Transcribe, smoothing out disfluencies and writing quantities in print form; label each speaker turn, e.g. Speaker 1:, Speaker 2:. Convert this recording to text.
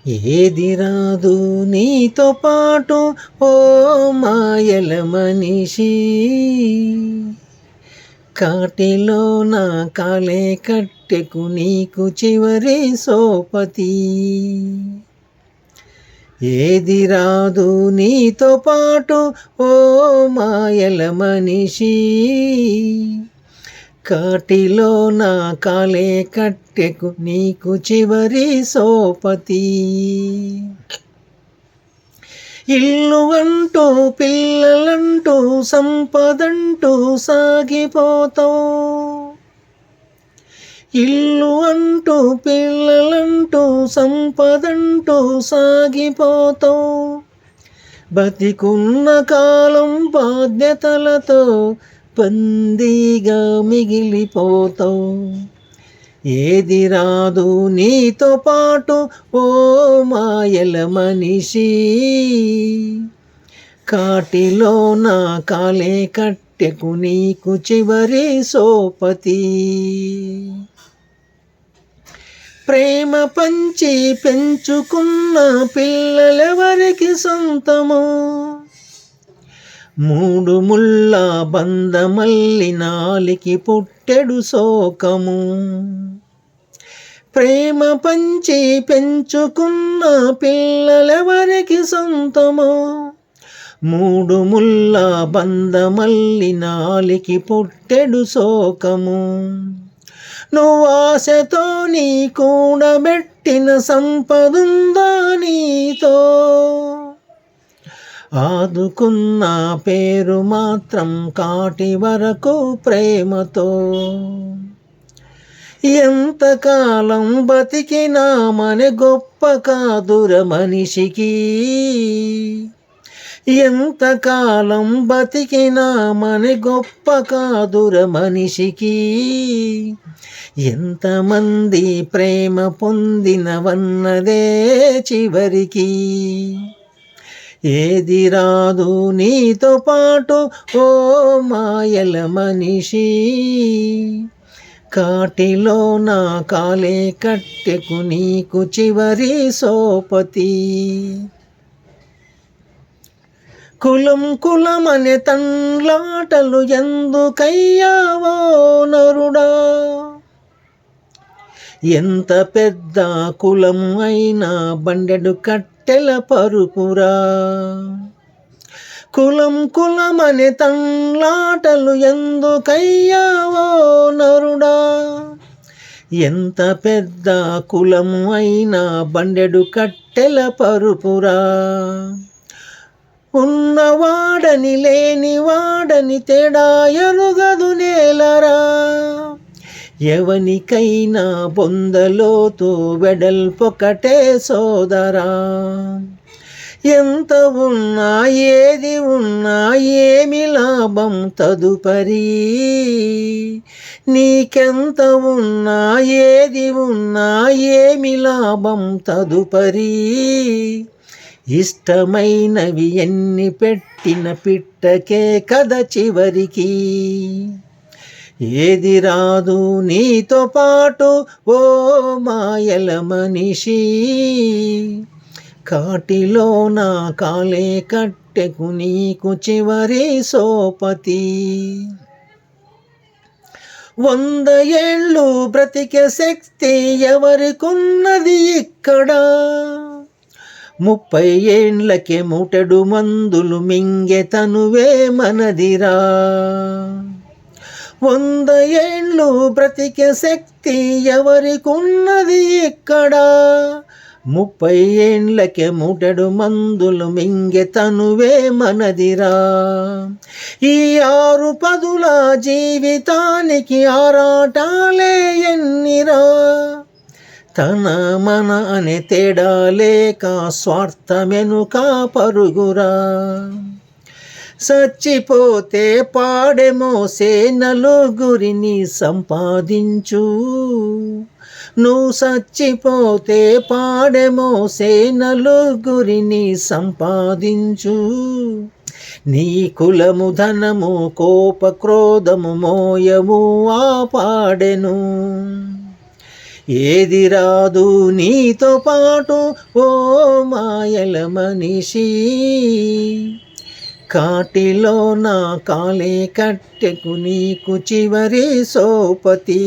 Speaker 1: ఏది రాదు నీతో పాటు ఓ మాయల మనిషి, కాటిలో నా కాలే కట్టెకు నీకు చివరి సోపతి. ఏది రాదు నీతో పాటు ఓ మాయల మనిషి, కాటిలో నా కాలే కట్టెకు నీకు చివరి సోపతి. ఇల్లు అంటూ పిల్లలంటూ సంపదంటూ సాగిపోతావు, ఇల్లు అంటూ పిల్లలంటూ సంపదంటూ సాగిపోతావు. బతికున్న కాలం బాధ్యతలతో బందీగా మిగిలిపోతావు. ఏది రాదు నీతో పాటు ఓ మాయల మనిషి, కాటిలో నా కాలే కట్టెకు నీకు చివరి సోపతి. ప్రేమ పంచి పెంచుకున్న పిల్లలెవరికి సొంతము, మూడు ముళ్ళ బంధమల్లి నాలికి పుట్టెడు శోకము. ప్రేమ పంచి పెంచుకున్న పిల్లలెవరికి సొంతము, మూడు ముళ్ళ బంధమల్లి నాలికి పుట్టెడు శోకము. నువ్వు ఆశతో నీ కూడబెట్టిన సంపదుందా నీతో, ఆదుకున్న పేరు మాత్రం కాటి వరకు ప్రేమతో. ఎంతకాలం బతికినా మన గొప్ప కాదుర మనిషికి, ఎంతకాలం బతికినా మన గొప్ప కాదుర మనిషికి. ఎంతమంది ప్రేమ పొందినవన్నదే చివరికి. ఏది రాదు నీతో పాటు ఓ మాయల మనిషి, కాటిలో నా కాలే కట్టెకు నీకు చివరి సోపతి. కులం కులమనే తండ్లాటలు ఎందుకయ్యావో నరుడా, ఎంత పెద్ద కులం అయినా బండెడు కట్టెల పరుపురా. కులం కులమనే తండ్లాటలు ఎందుకయ్యావో నరుడా, ఎంత పెద్ద కులం అయినా బండెడు కట్టెల పరుపురా. ఉన్నవాడని లేనివాడని తేడా ఎరుగదు నేలరా, ఎవనికైనా బొందలోతు వెడల్పొకటే సోదరా. ఎంత ఉన్నా ఏది ఉన్నా ఏమి లాభం తదుపరి, నీకెంత ఉన్నా ఏది ఉన్నా ఏమి లాభం తదుపరి. ఇష్టమైనవి ఎన్ని పెట్టిన పిట్టకే కథ చివరికి. ఏది రాదు నీతో పాటు ఓ మాయల మనిషి, కాటిలో నా కాలే కట్టెకు నీకు చివరి సోపతి. 100 ఏళ్ళు బ్రతికే శక్తి ఎవరికున్నది ఇక్కడ, 30 ఏండ్లకే మూటెడు మందులు మింగే తనువే మనదిరా. 100 ఏళ్ళు బ్రతికే శక్తి ఎవరికున్నది ఇక్కడ, 30 ఏండ్లకే మూటెడు మందులు మింగే తనువే మనదిరా. ఈ 6 పదుల జీవితానికి ఆరాటాలే ఎన్నిరా, తన మన అనే తేడా లేక స్వార్థమెనుక పరుగురా. చచ్చిపోతే పాడెమోసే నలుగురిని సంపాదించు, నువ్వు చచ్చిపోతే పాడెమోసే నలుగురిని సంపాదించు. నీ కులము ధనము కోప క్రోధము మోయము ఆ పాడెను. ఏది రాదు నీతో పాటు ఓ మాయల మనిషి, కాటిలో నా కాలే కట్టెకు నీకు చివరి సోపతి.